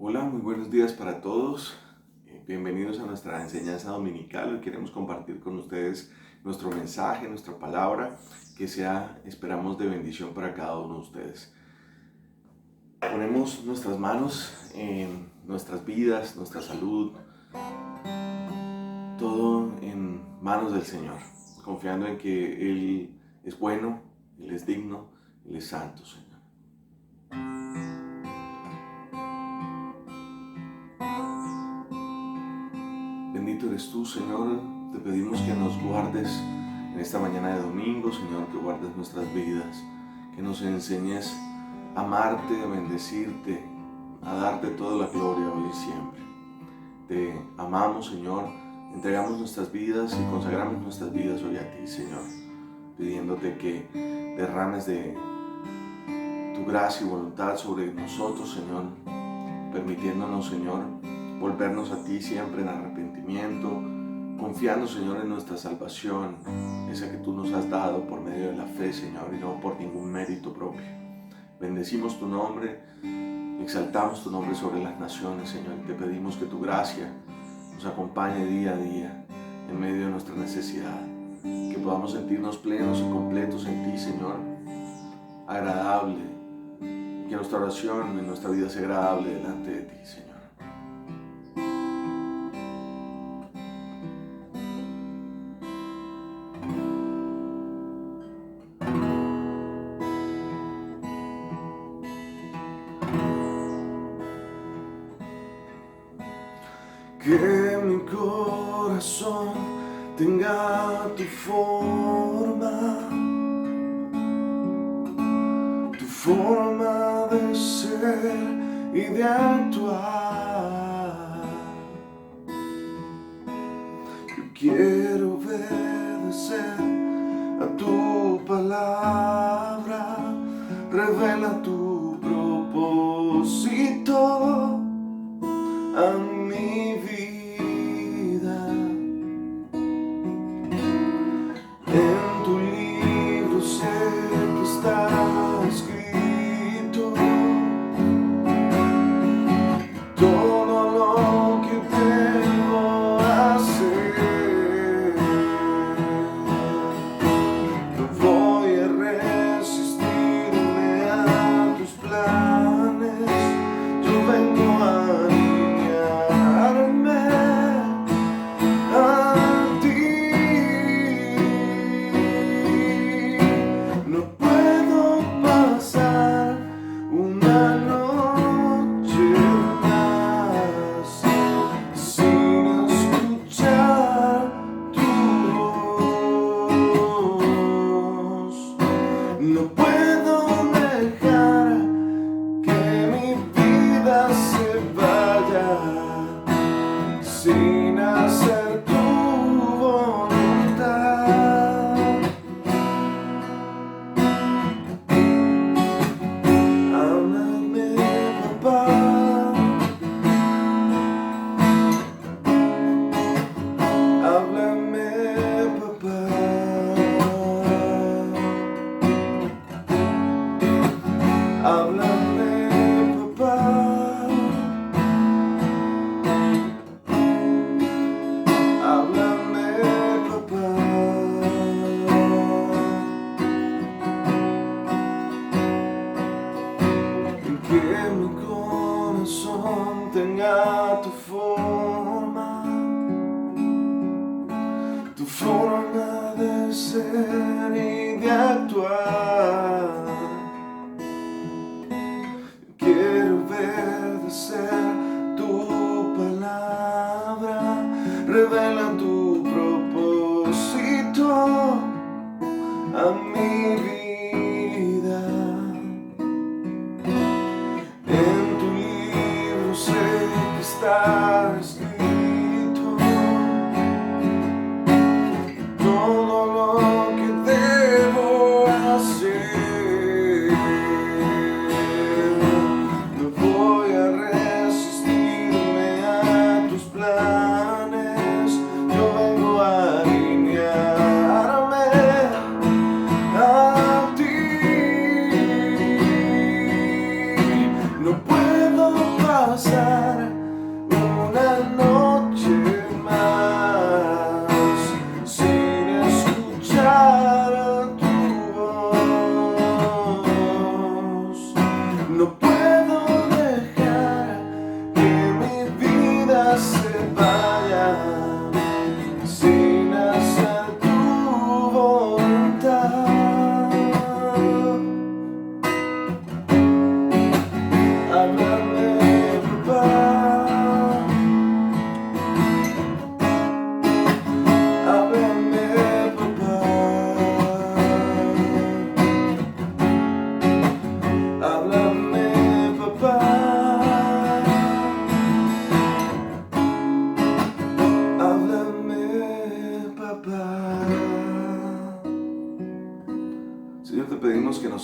Hola, muy buenos días para todos. Bienvenidos a nuestra enseñanza dominical. Hoy queremos compartir con ustedes nuestro mensaje, nuestra palabra, que sea, esperamos, de bendición para cada uno de ustedes. Ponemos nuestras manos en nuestras vidas, nuestra salud, todo en manos del Señor, confiando en que Él es bueno, Él es digno, Él es santo, Señor. Bendito eres tú, Señor. Te pedimos que nos guardes en esta mañana de domingo, Señor, que guardes nuestras vidas, que nos enseñes a amarte, a bendecirte, a darte toda la gloria hoy y siempre. Te amamos, Señor, entregamos nuestras vidas y consagramos nuestras vidas hoy a ti, Señor, pidiéndote que derrames de tu gracia y voluntad sobre nosotros, Señor, permitiéndonos, Señor, volvernos a ti siempre en arrepentimiento, confiando, Señor, en nuestra salvación, esa que tú nos has dado por medio de la fe, Señor, y no por ningún mérito propio. Bendecimos tu nombre, exaltamos tu nombre sobre las naciones, Señor, y te pedimos que tu gracia nos acompañe día a día en medio de nuestra necesidad, que podamos sentirnos plenos y completos en ti, Señor, agradable, que nuestra oración en nuestra vida sea agradable delante de ti, Señor. Que mi corazón tenga tu forma de ser y de actuar. Yo quiero obedecer a tu palabra, revela tu propósito a mi vida. En tu libro sé que está escrito todo lo que debo hacer. No voy a resistirme a tus planes. Yo vengo a no puedo dejar que mi vida se vaya sin hacer tu voluntad. Háblame, papá. Háblame, papá. Háblame, papá. Háblame, papá. Que mi corazón tenga tu forma de ser y de actuar. Quiero obedecer tu palabra, revela tu propósito a mi vida. En tu libro sé que está escrito todo lo que debo hacer. No voy a resistirme a tus planes. Yo vengo a alinearme a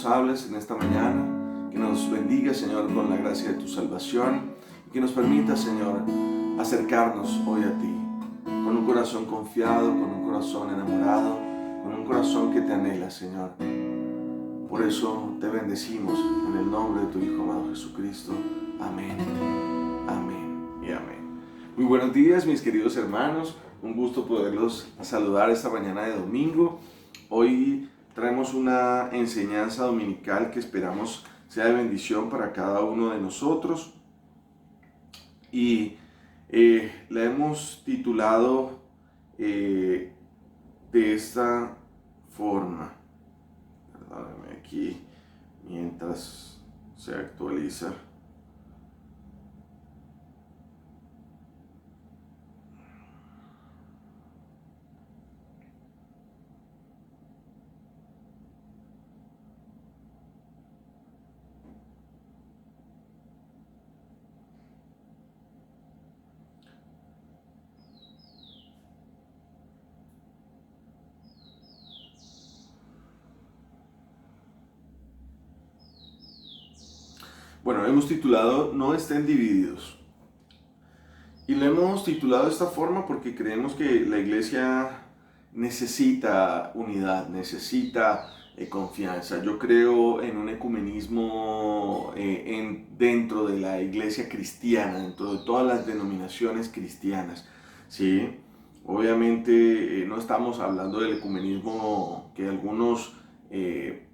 nos hables en esta mañana, que nos bendiga, Señor, con la gracia de tu salvación, y que nos permita, Señor, acercarnos hoy a ti, con un corazón confiado, con un corazón enamorado, con un corazón que te anhela, Señor. Por eso te bendecimos en el nombre de tu Hijo amado Jesucristo. Amén, amén y amén. Muy buenos días, mis queridos hermanos. Un gusto poderlos saludar esta mañana de domingo. Hoy traemos una enseñanza dominical que esperamos sea de bendición para cada uno de nosotros. Y la hemos titulado de esta forma. Perdóname aquí mientras se actualiza. Bueno, hemos titulado No estén divididos. Y lo hemos titulado de esta forma porque creemos que la iglesia necesita unidad, necesita confianza. Yo creo en un ecumenismo dentro de la iglesia cristiana, dentro de todas las denominaciones cristianas, ¿sí? Obviamente no estamos hablando del ecumenismo que algunos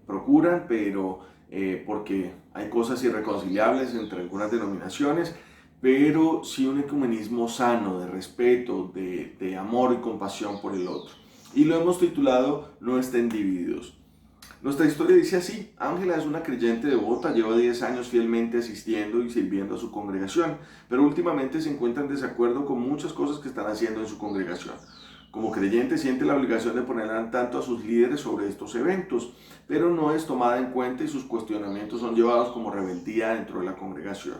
procuran, pero porque hay cosas irreconciliables entre algunas denominaciones, pero sí un ecumenismo sano, de respeto, de amor y compasión por el otro. Y lo hemos titulado No estén divididos. Nuestra historia dice así: Ángela es una creyente devota, lleva 10 años fielmente asistiendo y sirviendo a su congregación, pero últimamente se encuentra en desacuerdo con muchas cosas que están haciendo en su congregación. Como creyente siente la obligación de poner al tanto a sus líderes sobre estos eventos, pero no es tomada en cuenta y sus cuestionamientos son llevados como rebeldía dentro de la congregación.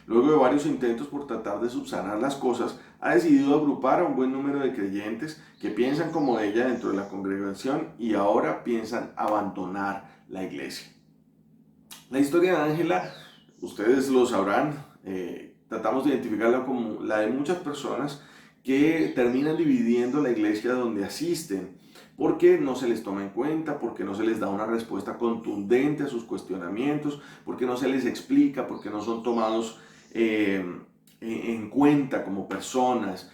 Luego de varios intentos por tratar de subsanar las cosas, ha decidido agrupar a un buen número de creyentes que piensan como ella dentro de la congregación y ahora piensan abandonar la iglesia. La historia de Ángela, ustedes lo sabrán, tratamos de identificarla como la de muchas personas que terminan dividiendo la iglesia donde asisten, porque no se les toma en cuenta, porque no se les da una respuesta contundente a sus cuestionamientos, porque no se les explica, porque no son tomados en cuenta como personas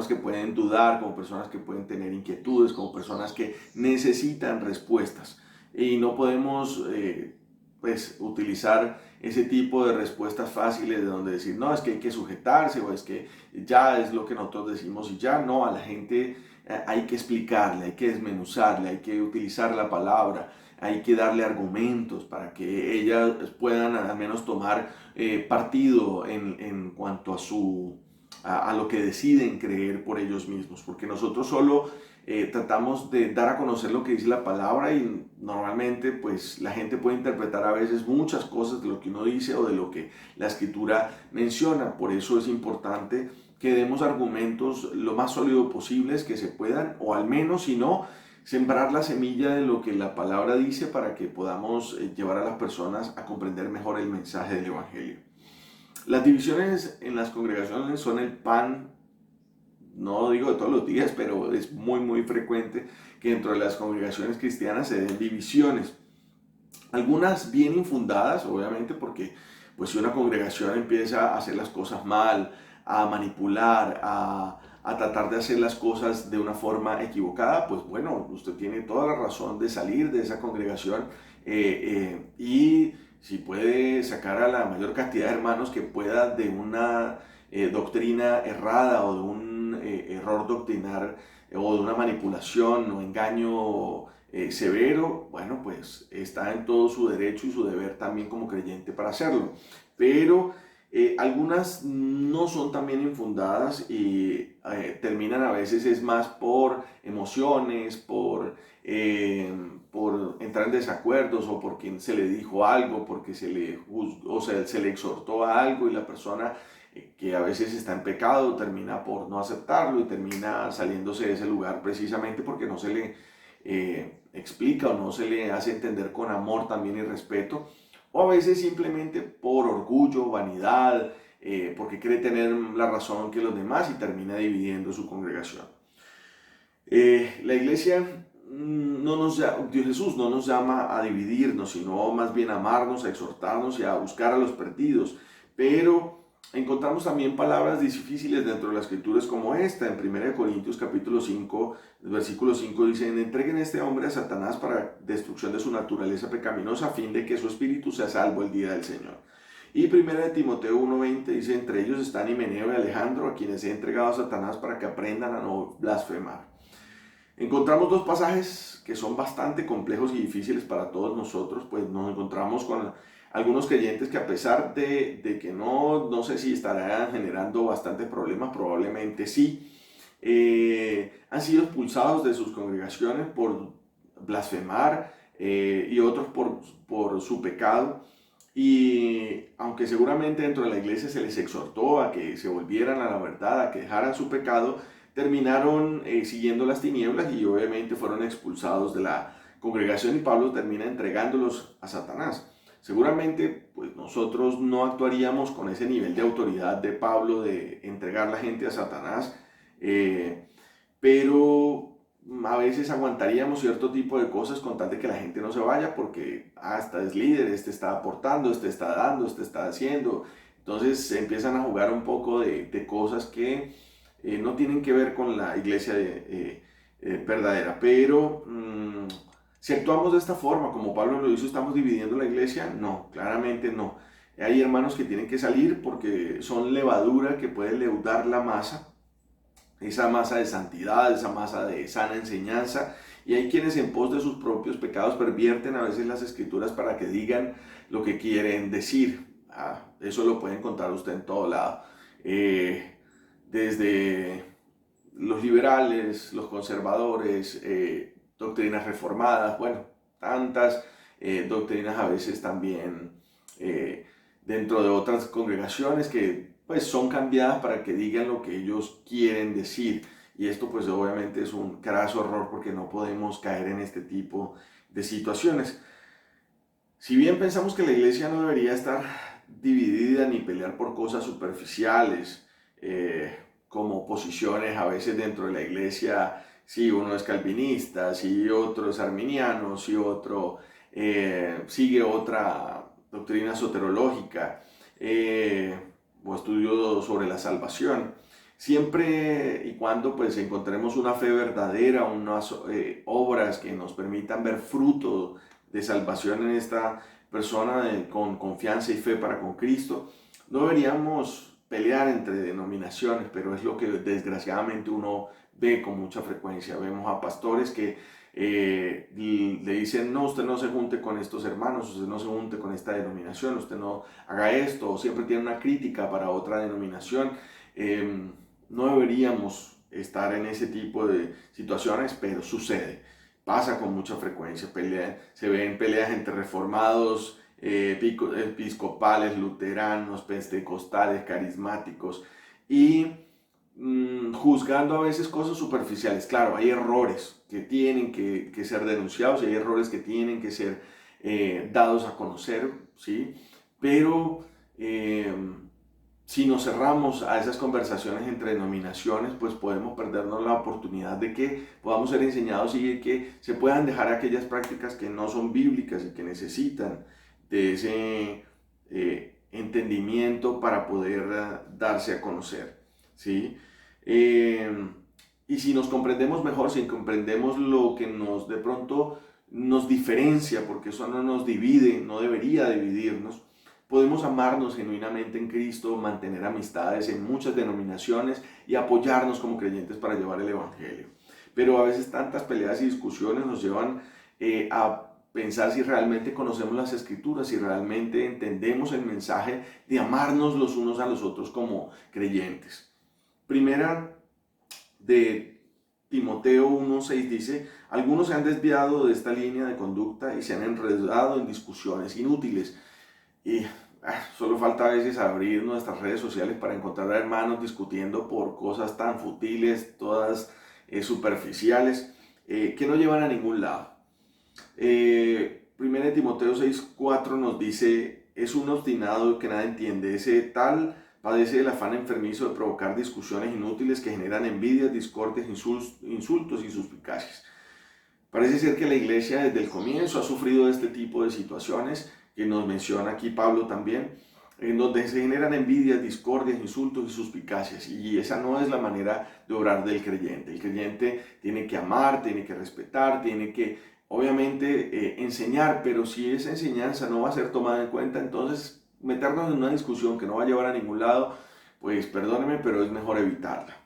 que pueden dudar, como personas que pueden tener inquietudes, como personas que necesitan respuestas. Y no podemos utilizar ese tipo de respuestas fáciles de donde decir, no, es que hay que sujetarse, o es que ya es lo que nosotros decimos y ya. No, a la gente hay que explicarle, hay que desmenuzarle, hay que utilizar la palabra, hay que darle argumentos para que ellas puedan al menos tomar partido en cuanto a lo que deciden creer por ellos mismos, porque nosotros solo tratamos de dar a conocer lo que dice la palabra y normalmente pues la gente puede interpretar a veces muchas cosas de lo que uno dice o de lo que la escritura menciona. Por eso es importante que demos argumentos lo más sólidos posibles que se puedan, o al menos, si no, sembrar la semilla de lo que la palabra dice para que podamos llevar a las personas a comprender mejor el mensaje del Evangelio. Las divisiones en las congregaciones son el pan, no digo de todos los días, pero es muy frecuente que dentro de las congregaciones cristianas se den divisiones. Algunas bien infundadas, obviamente, porque pues si una congregación empieza a hacer las cosas mal, a manipular, a tratar de hacer las cosas de una forma equivocada, pues bueno, usted tiene toda la razón de salir de esa congregación y si puede sacar a la mayor cantidad de hermanos que pueda de una doctrina errada o de un error doctrinar o de una manipulación o engaño severo, bueno, pues está en todo su derecho y su deber también como creyente para hacerlo. Pero algunas no son tan bien infundadas y terminan a veces es más por emociones, por entrar en desacuerdos o porque se le dijo algo, porque se le juzgó, o sea, se le exhortó a algo y la persona que a veces está en pecado termina por no aceptarlo y termina saliéndose de ese lugar precisamente porque no se le explica o no se le hace entender con amor también y respeto, o a veces simplemente por orgullo, vanidad, porque cree tener la razón que los demás y termina dividiendo su congregación. La iglesia Dios Jesús no nos llama a dividirnos, sino más bien a amarnos, a exhortarnos y a buscar a los perdidos. Pero encontramos también palabras difíciles dentro de las escrituras como esta. En 1 Corintios capítulo 5, versículo 5 dicen: entreguen a este hombre a Satanás para destrucción de su naturaleza pecaminosa, a fin de que su espíritu sea salvo el día del Señor. Y 1 Timoteo 1:20 dice: entre ellos están Himeneo y Alejandro, a quienes he entregado a Satanás para que aprendan a no blasfemar. Encontramos dos pasajes que son bastante complejos y difíciles para todos nosotros, pues nos encontramos con algunos creyentes que, a pesar de que no sé si estarán generando bastantes problemas, probablemente sí, han sido expulsados de sus congregaciones por blasfemar, y otros por su pecado. Y aunque seguramente dentro de la iglesia se les exhortó a que se volvieran a la verdad, a que dejaran su pecado, terminaron siguiendo las tinieblas y obviamente fueron expulsados de la congregación, y Pablo termina entregándolos a Satanás. Seguramente pues nosotros no actuaríamos con ese nivel de autoridad de Pablo de entregar la gente a Satanás, pero a veces aguantaríamos cierto tipo de cosas con tal de que la gente no se vaya, porque esta es líder, este está aportando, este está dando, este está haciendo. Entonces empiezan a jugar un poco de cosas que no tienen que ver con la iglesia verdadera. Pero si actuamos de esta forma, como Pablo lo hizo, ¿estamos dividiendo la iglesia? No, claramente no. Hay hermanos que tienen que salir porque son levadura que puede leudar la masa, esa masa de santidad, esa masa de sana enseñanza, y hay quienes en pos de sus propios pecados pervierten a veces las escrituras para que digan lo que quieren decir. Eso lo puede encontrar usted en todo lado, desde los liberales, los conservadores, doctrinas reformadas, bueno, tantas doctrinas a veces también dentro de otras congregaciones que pues son cambiadas para que digan lo que ellos quieren decir. Y esto pues obviamente es un craso error, porque no podemos caer en este tipo de situaciones. Si bien pensamos que la iglesia no debería estar dividida ni pelear por cosas superficiales, como posiciones a veces dentro de la iglesia, si uno es calvinista, si otro es arminiano, si otro sigue otra doctrina soterológica, o estudio sobre la salvación, siempre y cuando pues encontremos una fe verdadera, unas obras que nos permitan ver fruto de salvación en esta persona, con confianza y fe para con Cristo, no deberíamos pelear entre denominaciones, pero es lo que desgraciadamente uno ve con mucha frecuencia. Vemos a pastores que le dicen: no, usted no se junte con estos hermanos, usted no se junte con esta denominación, usted no haga esto, o siempre tiene una crítica para otra denominación. No deberíamos estar en ese tipo de situaciones, pero sucede, pasa con mucha frecuencia. Se ven peleas entre reformados, episcopales, luteranos, pentecostales, carismáticos, y juzgando a veces cosas superficiales. Claro, hay errores que tienen que ser denunciados, y hay errores que tienen que ser dados a conocer, ¿sí? Pero si nos cerramos a esas conversaciones entre denominaciones, pues podemos perdernos la oportunidad de que podamos ser enseñados y de que se puedan dejar aquellas prácticas que no son bíblicas y que necesitan de ese entendimiento para poder darse a conocer, ¿sí? Y si nos comprendemos mejor, si comprendemos lo que de pronto nos diferencia, porque eso no nos divide, no debería dividirnos, podemos amarnos genuinamente en Cristo, mantener amistades en muchas denominaciones y apoyarnos como creyentes para llevar el Evangelio. Pero a veces tantas peleas y discusiones nos llevan a pensar si realmente conocemos las Escrituras, si realmente entendemos el mensaje de amarnos los unos a los otros como creyentes. Primera de Timoteo 1:6 dice: algunos se han desviado de esta línea de conducta y se han enredado en discusiones inútiles. Y solo falta a veces abrir nuestras redes sociales para encontrar hermanos discutiendo por cosas tan futiles, todas superficiales. que no llevan a ningún lado. 1 Timoteo 6:4 nos dice: es un obstinado que nada entiende, ese tal padece el afán enfermizo de provocar discusiones inútiles que generan envidias, discordias, insultos y suspicacias. Parece ser que la iglesia desde el comienzo ha sufrido este tipo de situaciones que nos menciona aquí Pablo también, en donde se generan envidias, discordias, insultos y suspicacias. Y esa no es la manera de obrar del creyente. El creyente tiene que amar, tiene que respetar, tiene que, obviamente, enseñar, pero si esa enseñanza no va a ser tomada en cuenta, entonces meternos en una discusión que no va a llevar a ningún lado, pues perdóneme, pero es mejor evitarla.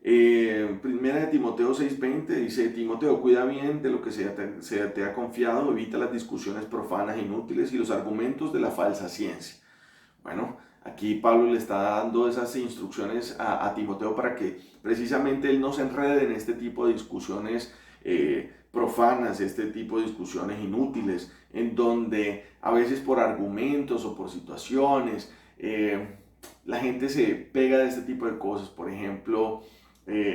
Primera de Timoteo 6:20 dice: Timoteo, cuida bien de lo que se te ha confiado, evita las discusiones profanas e inútiles y los argumentos de la falsa ciencia. Bueno, aquí Pablo le está dando esas instrucciones a Timoteo para que precisamente él no se enrede en este tipo de discusiones profanas, este tipo de discusiones inútiles, en donde a veces por argumentos o por situaciones la gente se pega de este tipo de cosas. Por ejemplo,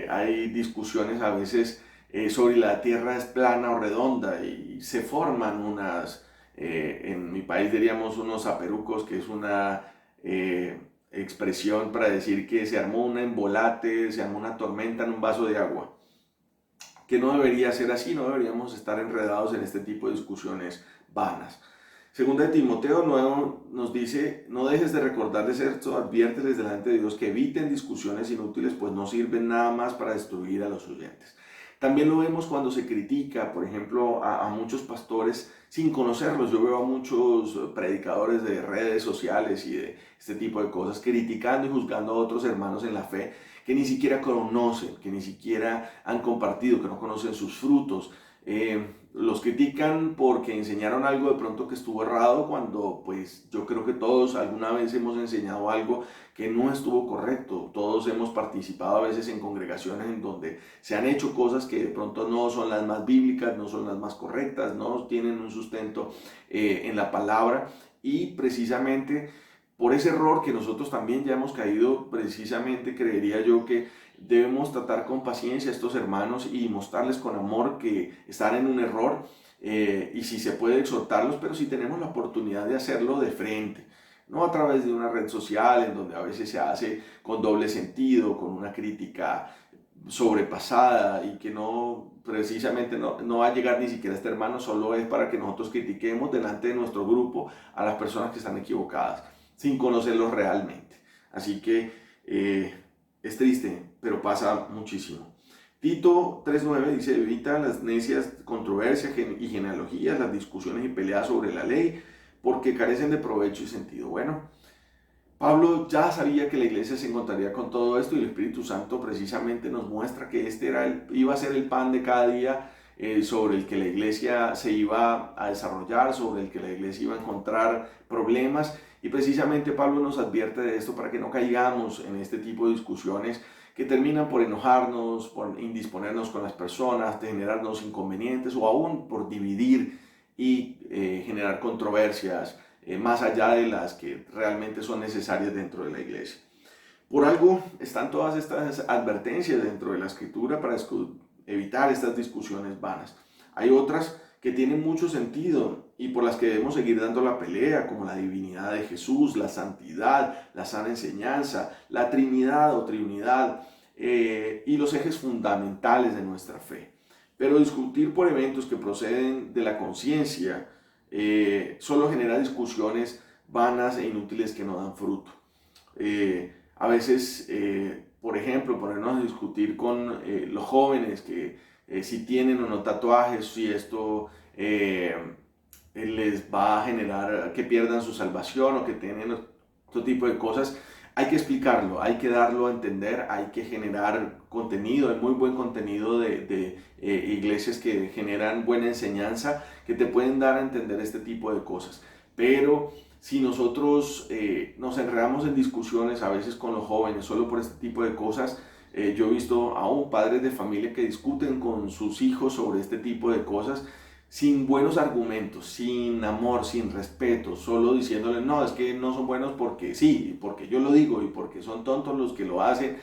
hay discusiones a veces sobre la tierra es plana o redonda y se forman unas, en mi país diríamos unos aperucos, que es una expresión para decir que se armó un embolate, se armó una tormenta en un vaso de agua, que no debería ser así, no deberíamos estar enredados en este tipo de discusiones vanas. Segunda de Timoteo 9 nos dice: no dejes de recordarles esto, adviérteles delante de Dios que eviten discusiones inútiles, pues no sirven nada más para destruir a los oyentes. También lo vemos cuando se critica, por ejemplo, a muchos pastores sin conocerlos. Yo veo a muchos predicadores de redes sociales y de este tipo de cosas criticando y juzgando a otros hermanos en la fe que ni siquiera conocen, que ni siquiera han compartido, que no conocen sus frutos. Los critican porque enseñaron algo de pronto que estuvo errado, cuando pues yo creo que todos alguna vez hemos enseñado algo que no estuvo correcto. Todos hemos participado a veces en congregaciones en donde se han hecho cosas que de pronto no son las más bíblicas, no son las más correctas, no tienen un sustento en la palabra, y precisamente por ese error que nosotros también ya hemos caído, precisamente creería yo que debemos tratar con paciencia a estos hermanos y mostrarles con amor que están en un error, y si se puede exhortarlos, pero si tenemos la oportunidad de hacerlo de frente, no a través de una red social en donde a veces se hace con doble sentido, con una crítica sobrepasada y que no, precisamente no va a llegar ni siquiera a este hermano, solo es para que nosotros critiquemos delante de nuestro grupo a las personas que están equivocadas, sin conocerlos realmente. Así que es triste, pero pasa muchísimo. Tito 3:9 dice: evita las necias controversias y genealogías, las discusiones y peleas sobre la ley, porque carecen de provecho y sentido. Bueno, Pablo ya sabía que la iglesia se encontraría con todo esto, y el Espíritu Santo precisamente nos muestra que iba a ser el pan de cada día, sobre el que la iglesia se iba a desarrollar, sobre el que la iglesia iba a encontrar problemas, y precisamente Pablo nos advierte de esto para que no caigamos en este tipo de discusiones que terminan por enojarnos, por indisponernos con las personas, de generarnos inconvenientes o aún por dividir y generar controversias más allá de las que realmente son necesarias dentro de la iglesia. Por algo están todas estas advertencias dentro de la Escritura para evitar estas discusiones vanas. Hay otras que tienen mucho sentido y por las que debemos seguir dando la pelea, como la divinidad de Jesús, la santidad, la sana enseñanza, la Trinidad o Trinidad, y los ejes fundamentales de nuestra fe. Pero discutir por eventos que proceden de la conciencia solo genera discusiones vanas e inútiles que no dan fruto. A veces, por ejemplo, ponernos a discutir con los jóvenes que si tienen o no tatuajes, si esto les va a generar que pierdan su salvación o que tienen otro tipo de cosas. Hay que explicarlo, hay que darlo a entender, hay que generar contenido. Hay muy buen contenido de iglesias que generan buena enseñanza, que te pueden dar a entender este tipo de cosas. Pero si nosotros nos enredamos en discusiones a veces con los jóvenes solo por este tipo de cosas, yo he visto aún padres de familia que discuten con sus hijos sobre este tipo de cosas sin buenos argumentos, sin amor, sin respeto, solo diciéndoles: no, es que no son buenos porque sí, porque yo lo digo y porque son tontos los que lo hacen.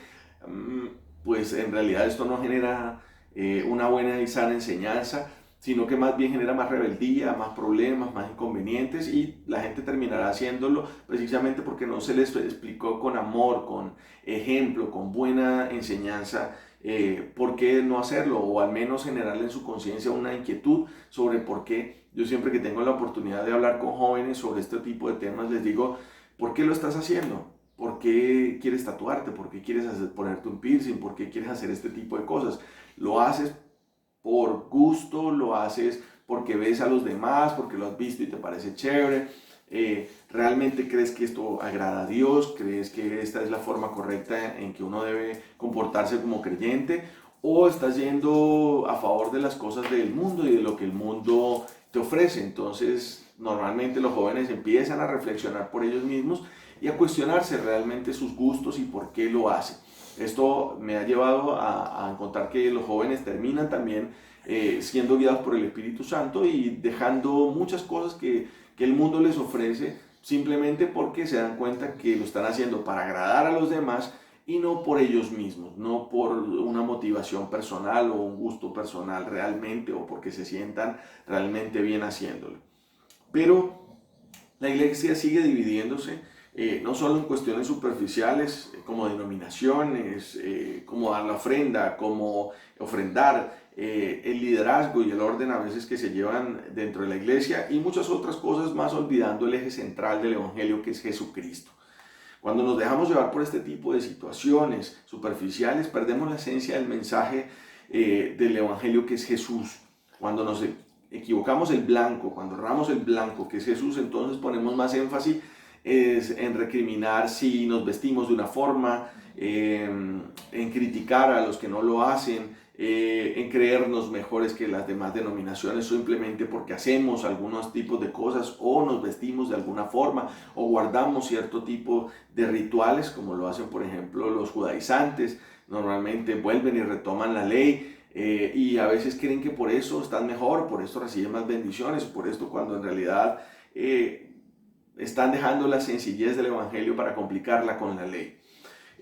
Pues en realidad esto no genera una buena y sana enseñanza, sino que más bien genera más rebeldía, más problemas, más inconvenientes, y la gente terminará haciéndolo precisamente porque no se les explicó con amor, con ejemplo, con buena enseñanza, por qué no hacerlo, o al menos generarle en su conciencia una inquietud sobre por qué. Yo siempre que tengo la oportunidad de hablar con jóvenes sobre este tipo de temas, les digo, ¿por qué lo estás haciendo? ¿Por qué quieres tatuarte? ¿Por qué quieres ponerte un piercing? ¿Por qué quieres hacer este tipo de cosas? ¿Lo haces por gusto? ¿Lo haces porque ves a los demás? ¿Porque lo has visto y te parece chévere? ¿Realmente crees que esto agrada a Dios? ¿Crees que esta es la forma correcta en que uno debe comportarse como creyente? ¿O estás yendo a favor de las cosas del mundo y de lo que el mundo te ofrece? Entonces, normalmente los jóvenes empiezan a reflexionar por ellos mismos y a cuestionarse realmente sus gustos y por qué lo hacen. Esto me ha llevado a encontrar que los jóvenes terminan también siendo guiados por el Espíritu Santo y dejando muchas cosas que el mundo les ofrece simplemente porque se dan cuenta que lo están haciendo para agradar a los demás y no por ellos mismos, no por una motivación personal o un gusto personal realmente, o porque se sientan realmente bien haciéndolo. Pero la iglesia sigue dividiéndose, no solo en cuestiones superficiales como denominaciones, como dar la ofrenda, como ofrendar, el liderazgo y el orden a veces que se llevan dentro de la iglesia, y muchas otras cosas más, olvidando el eje central del evangelio, que es Jesucristo. Cuando nos dejamos llevar por este tipo de situaciones superficiales, perdemos la esencia del mensaje del evangelio, que es Jesús. Cuando nos equivocamos el blanco, cuando erramos el blanco, que es Jesús, entonces ponemos más énfasis en recriminar si nos vestimos de una forma, en criticar a los que no lo hacen, en creernos mejores que las demás denominaciones simplemente porque hacemos algunos tipos de cosas, o nos vestimos de alguna forma, o guardamos cierto tipo de rituales, como lo hacen por ejemplo los judaizantes. Normalmente vuelven y retoman la ley, y a veces creen que por eso están mejor, por esto reciben más bendiciones, por esto, cuando en realidad están dejando la sencillez del evangelio para complicarla con la ley.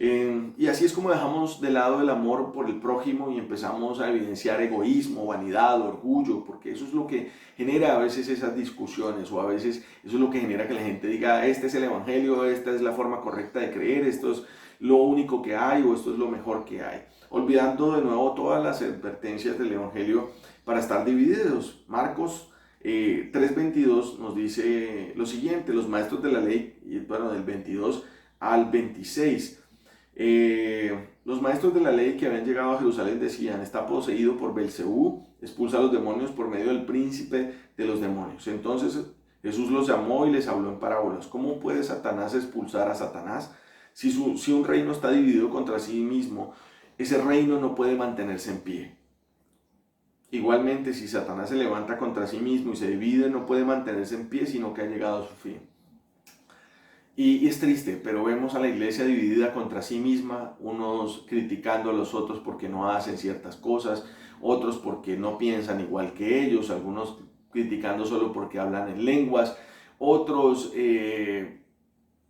Y así es como dejamos de lado el amor por el prójimo y empezamos a evidenciar egoísmo, vanidad, orgullo, porque eso es lo que genera a veces esas discusiones, o a veces eso es lo que genera que la gente diga, este es el evangelio, esta es la forma correcta de creer, esto es lo único que hay, o esto es lo mejor que hay, olvidando de nuevo todas las advertencias del evangelio para estar divididos. Marcos 3:22 nos dice lo siguiente: los maestros de la ley, y bueno, del 22 al 26, los maestros de la ley que habían llegado a Jerusalén decían, está poseído por Belcebú, expulsa a los demonios por medio del príncipe de los demonios. Entonces Jesús los llamó y les habló en parábolas. ¿Cómo puede Satanás expulsar a Satanás? Si un reino está dividido contra sí mismo, ese reino no puede mantenerse en pie. Igualmente, si Satanás se levanta contra sí mismo y se divide, no puede mantenerse en pie, sino que ha llegado a su fin. Y es triste, pero vemos a la iglesia dividida contra sí misma, unos criticando a los otros porque no hacen ciertas cosas, otros porque no piensan igual que ellos, algunos criticando solo porque hablan en lenguas, otros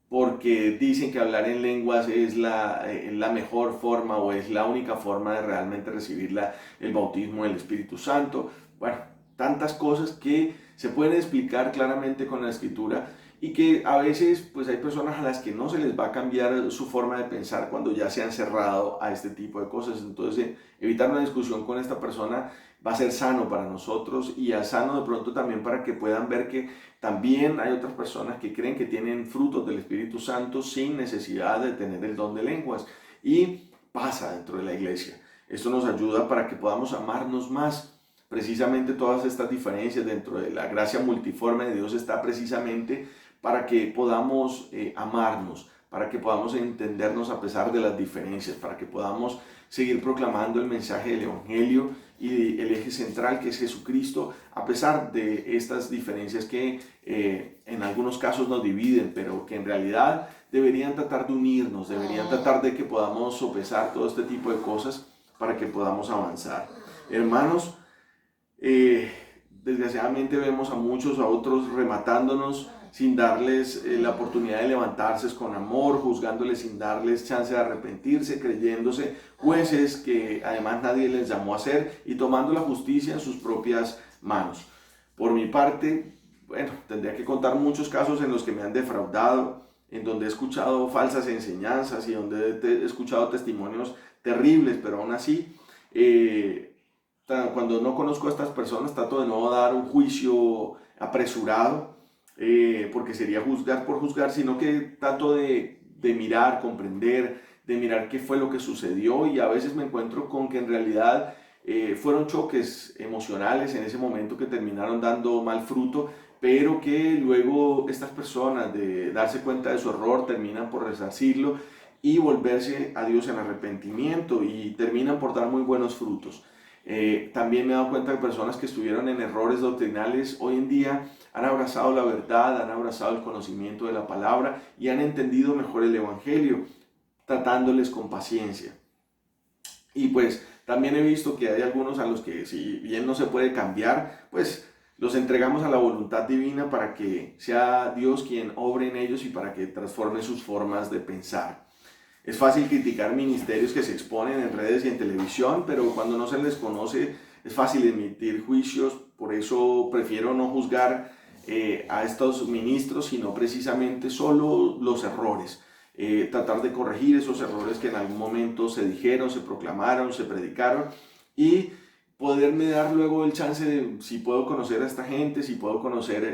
porque dicen que hablar en lenguas es la mejor forma, o es la única forma de realmente recibir el bautismo del Espíritu Santo. Bueno, tantas cosas que se pueden explicar claramente con la Escritura, y que a veces pues hay personas a las que no se les va a cambiar su forma de pensar cuando ya se han cerrado a este tipo de cosas. Entonces evitar una discusión con esta persona va a ser sano para nosotros, y es sano de pronto también para que puedan ver que también hay otras personas que creen que tienen frutos del Espíritu Santo sin necesidad de tener el don de lenguas, y pasa dentro de la iglesia. Esto nos ayuda para que podamos amarnos más. Precisamente todas estas diferencias dentro de la gracia multiforme de Dios está precisamente para que podamos amarnos, para que podamos entendernos a pesar de las diferencias, para que podamos seguir proclamando el mensaje del evangelio y el eje central, que es Jesucristo, a pesar de estas diferencias que en algunos casos nos dividen, pero que en realidad deberían tratar de unirnos, deberían tratar de que podamos sopesar todo este tipo de cosas para que podamos avanzar. Hermanos, desgraciadamente vemos a muchos, a otros rematándonos sin darles la oportunidad de levantarse con amor, juzgándoles sin darles chance de arrepentirse, creyéndose jueces que además nadie les llamó a ser y tomando la justicia en sus propias manos. Por mi parte, bueno, tendría que contar muchos casos en los que me han defraudado, en donde he escuchado falsas enseñanzas y donde he escuchado testimonios terribles, pero aún así, cuando no conozco a estas personas, trato de no dar un juicio apresurado, porque sería juzgar por juzgar, sino que trato de mirar, comprender, de mirar qué fue lo que sucedió, y a veces me encuentro con que en realidad fueron choques emocionales en ese momento que terminaron dando mal fruto, pero que luego estas personas, de darse cuenta de su error, terminan por resarcirlo y volverse a Dios en arrepentimiento y terminan por dar muy buenos frutos. También me he dado cuenta de personas que estuvieron en errores doctrinales hoy en día han abrazado la verdad, han abrazado el conocimiento de la palabra y han entendido mejor el Evangelio, tratándoles con paciencia. Y pues también he visto que hay algunos a los que, si bien no se puede cambiar, pues los entregamos a la voluntad divina para que sea Dios quien obre en ellos y para que transforme sus formas de pensar. Es fácil criticar ministerios que se exponen en redes y en televisión, pero cuando no se les conoce es fácil emitir juicios. Por eso prefiero no juzgar a estos ministros, sino precisamente solo los errores. Tratar de corregir esos errores que en algún momento se dijeron, se proclamaron, se predicaron, y poderme dar luego el chance de, si puedo conocer a esta gente, si puedo conocer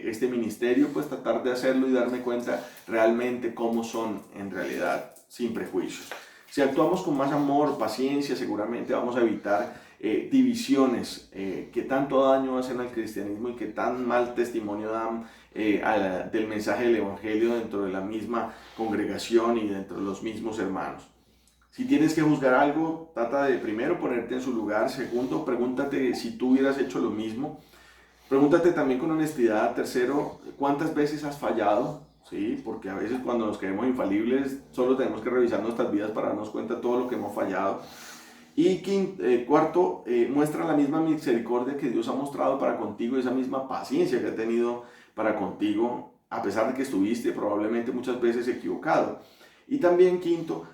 este ministerio, pues tratar de hacerlo y darme cuenta realmente cómo son en realidad, sin prejuicios. Si actuamos con más amor, paciencia, seguramente vamos a evitar divisiones que tanto daño hacen al cristianismo y que tan mal testimonio dan del mensaje del Evangelio dentro de la misma congregación y dentro de los mismos hermanos. Si tienes que juzgar algo, trata de primero ponerte en su lugar. Segundo, pregúntate si tú hubieras hecho lo mismo. Pregúntate también con honestidad. Tercero, ¿cuántas veces has fallado? ¿Sí? Porque a veces cuando nos creemos infalibles, solo tenemos que revisar nuestras vidas para darnos cuenta de todo lo que hemos fallado. Y cuarto, muestra la misma misericordia que Dios ha mostrado para contigo, esa misma paciencia que ha tenido para contigo, a pesar de que estuviste probablemente muchas veces equivocado. Y también quinto,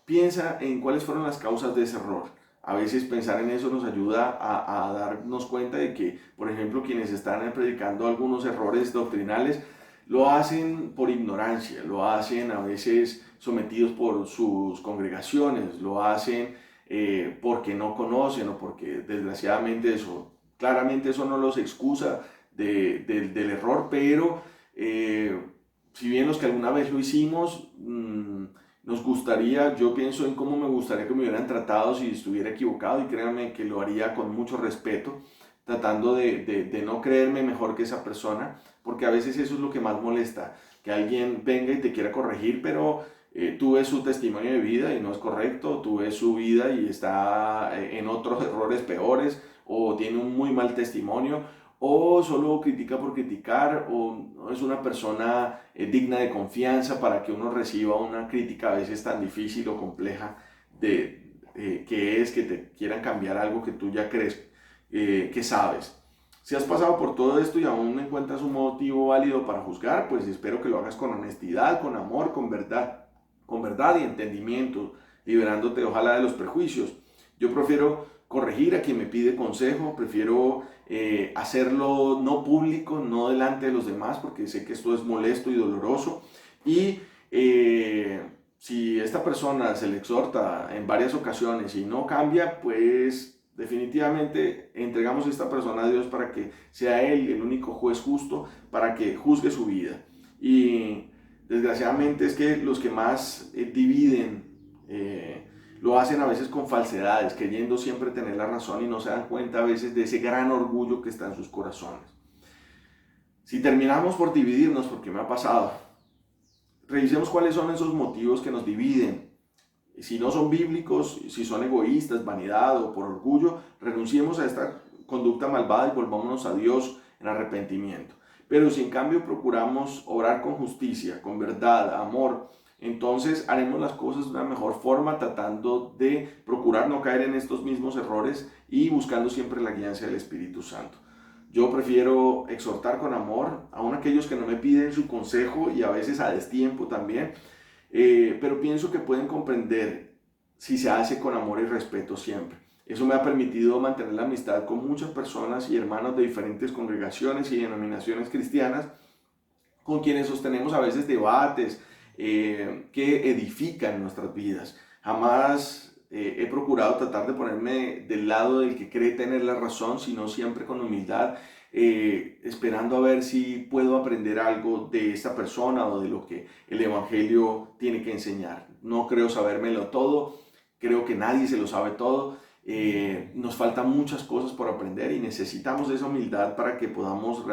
piensa en cuáles fueron las causas de ese error. A veces pensar en eso nos ayuda a darnos cuenta de que, por ejemplo, quienes están predicando algunos errores doctrinales lo hacen por ignorancia, lo hacen a veces sometidos por sus congregaciones, lo hacen porque no conocen o porque desgraciadamente eso, claramente eso no los excusa del error, pero si bien los que alguna vez lo hicimos, nos gustaría, yo pienso en cómo me gustaría que me hubieran tratado si estuviera equivocado, y créanme que lo haría con mucho respeto, tratando de no creerme mejor que esa persona, porque a veces eso es lo que más molesta, que alguien venga y te quiera corregir, pero tú ves su testimonio de vida y no es correcto, tú ves su vida y está en otros errores peores, o tiene un muy mal testimonio, o solo critica por criticar, o no es una persona digna de confianza para que uno reciba una crítica a veces tan difícil o compleja que es que te quieran cambiar algo que tú ya crees que sabes. Si has pasado por todo esto y aún no encuentras un motivo válido para juzgar, pues espero que lo hagas con honestidad, con amor, con verdad y entendimiento, liberándote ojalá de los prejuicios. Yo prefiero corregir a quien me pide consejo, prefiero hacerlo no público, no delante de los demás, porque sé que esto es molesto y doloroso. Y si esta persona se le exhorta en varias ocasiones y no cambia, pues definitivamente entregamos a esta persona a Dios para que sea Él el único juez justo, para que juzgue su vida. Y desgraciadamente es que los que más dividen lo hacen a veces con falsedades, queriendo siempre tener la razón, y no se dan cuenta a veces de ese gran orgullo que está en sus corazones. Si terminamos por dividirnos, porque me ha pasado, revisemos cuáles son esos motivos que nos dividen. Si no son bíblicos, si son egoístas, vanidad o por orgullo, renunciemos a esta conducta malvada y volvámonos a Dios en arrepentimiento. Pero si en cambio procuramos obrar con justicia, con verdad, amor, entonces haremos las cosas de una mejor forma, tratando de procurar no caer en estos mismos errores y buscando siempre la guianza del Espíritu Santo. Yo prefiero exhortar con amor, aun aquellos que no me piden su consejo y a veces a destiempo también, pero pienso que pueden comprender si se hace con amor y respeto siempre. Eso me ha permitido mantener la amistad con muchas personas y hermanos de diferentes congregaciones y denominaciones cristianas, con quienes sostenemos a veces debates que edifican nuestras vidas. Jamás he procurado tratar de ponerme del lado del que cree tener la razón, sino siempre con humildad, esperando a ver si puedo aprender algo de esta persona o de lo que el Evangelio tiene que enseñar. No creo sabérmelo todo, creo que nadie se lo sabe todo. Nos faltan muchas cosas por aprender y necesitamos esa humildad para que podamos